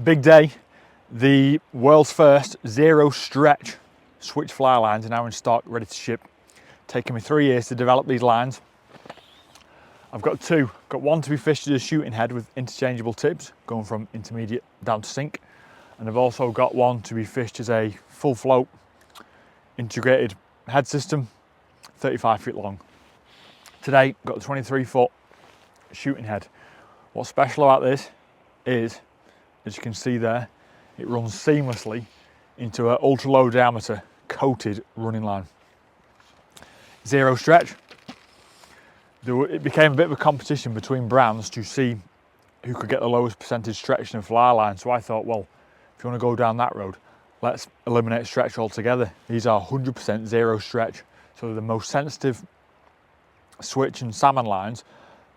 Big day. The world's first zero stretch switch fly lines are now in stock, ready to ship. Taking me 3 years to develop these lines. I've got two. Got one to be fished as a shooting head with interchangeable tips, going from intermediate down to sink. And I've also got one to be fished as a full float integrated head system, 35 feet long. Today, got a 23-foot shooting head. What's special about this is, as you can see there, it runs seamlessly into an ultra low diameter coated running line. Zero stretch. It became a bit of a competition between brands to see who could get the lowest percentage stretch in a fly line. So I thought, well, if you want to go down that road, let's eliminate stretch altogether. These are 100% zero stretch. So they're the most sensitive switch and salmon lines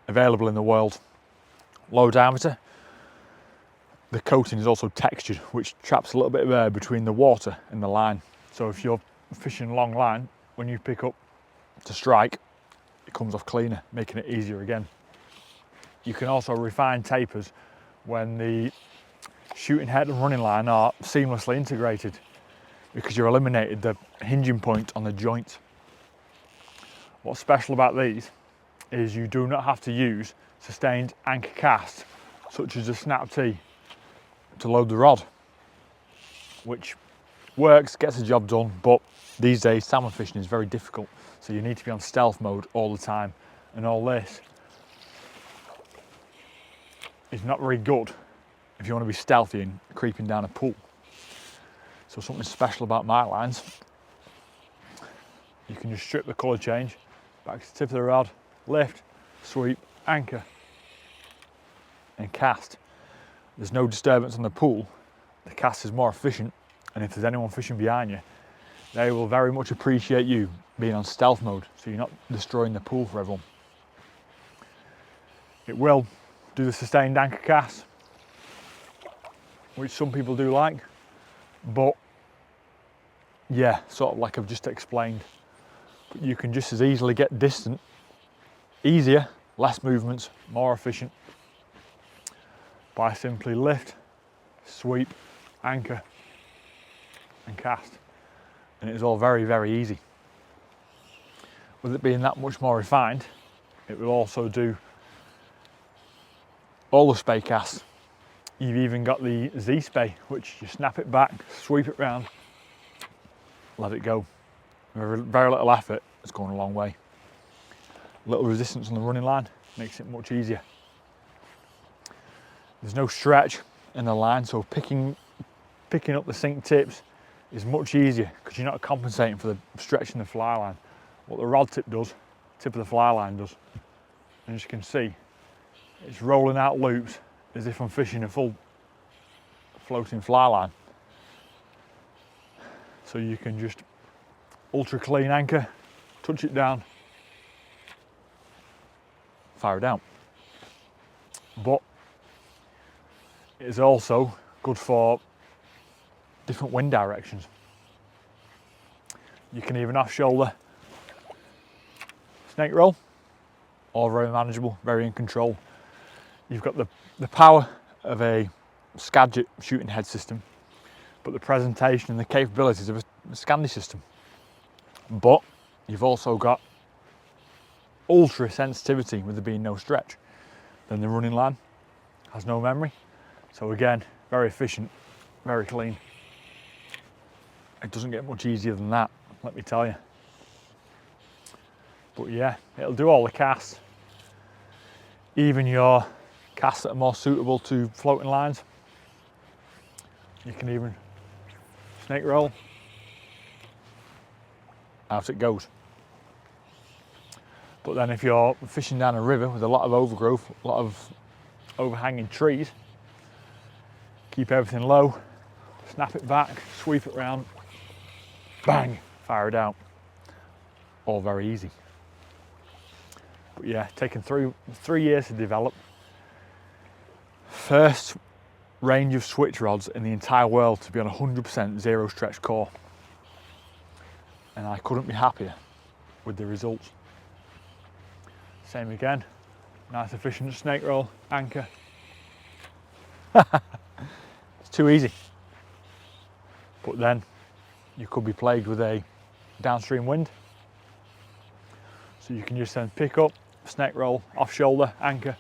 available in the world. Low diameter. The coating is also textured, which traps a little bit of air between the water and the line. So if you're fishing a long line, when you pick up to strike, it comes off cleaner, making it easier again. You can also refine tapers when the shooting head and running line are seamlessly integrated, because you've eliminated the hinging point on the joint. What's special about these is you do not have to use sustained anchor cast, such as a snap tee, to load the rod, which works, gets the job done, but these days salmon fishing is very difficult, so you need to be on stealth mode all the time, and all this is not very good if you want to be stealthy and creeping down a pool. So something special about my lines, you can just strip the colour change, back to the tip of the rod, lift, sweep, anchor and cast. There's no disturbance on the pool, the cast is more efficient, and if there's anyone fishing behind you, they will very much appreciate you being on stealth mode, so you're not destroying the pool for everyone. It will do the sustained anchor cast, which some people do like, but yeah, sort of like I've just explained. But you can just as easily get distant, easier, less movements, more efficient, by simply lift, sweep, anchor and cast, and it is all very, very easy. With it being that much more refined, it will also do all the spey casts. You've even got the Z spey, which you snap it back, sweep it round, let it go. With very little effort, it's going a long way. Little resistance on the running line makes it much easier. There's no stretch in the line, so picking up the sink tips is much easier because you're not compensating for the stretch in the fly line. What the rod tip does, tip of the fly line does. And as you can see, it's rolling out loops as if I'm fishing a full floating fly line. So you can just ultra clean anchor, touch it down, fire it out. But it is also good for different wind directions. You can even off shoulder snake roll, all very manageable, very in control. You've got the power of a Skagit shooting head system, but the presentation and the capabilities of a Scandi system. But you've also got ultra sensitivity with there being no stretch. Then the running line has no memory. So again, very efficient, very clean. It doesn't get much easier than that, let me tell you. But yeah, it'll do all the casts, even your casts that are more suitable to floating lines. You can even snake roll, out it goes. But then if you're fishing down a river with a lot of overgrowth, a lot of overhanging trees, keep everything low, snap it back, sweep it round, bang, fire it out. All very easy. But yeah, taken 3 years to develop. First range of switch rods in the entire world to be on 100% zero stretch core. And I couldn't be happier with the results. Same again, nice efficient snake roll, anchor. too easy. But then you could be plagued with a downstream wind. So you can just then pick up, snake roll, off shoulder, anchor,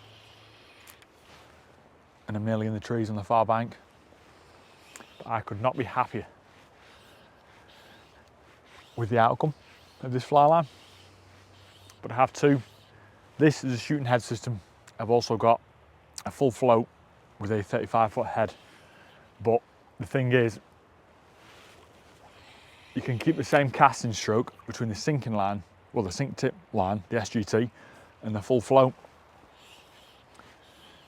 and I'm nearly in the trees on the far bank. But I could not be happier with the outcome of this fly line. But I have two. This is a shooting head system. I've also got a full float with a 35-foot head. But the thing is, you can keep the same casting stroke between the sinking line, well, the sink tip line, the SGT, and the full float.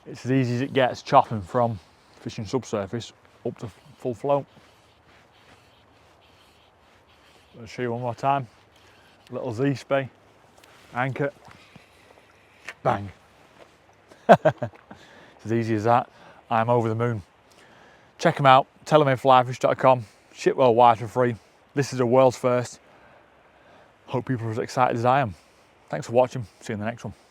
It's as easy as it gets chopping from fishing subsurface up to full float. I'll show you one more time. Little Z spay, anchor, bang. It's as easy as that. I'm over the moon. Check them out, telemadeflyfish.com. Ship worldwide for free. This is a world's first. Hope people are as excited as I am. Thanks for watching. See you in the next one.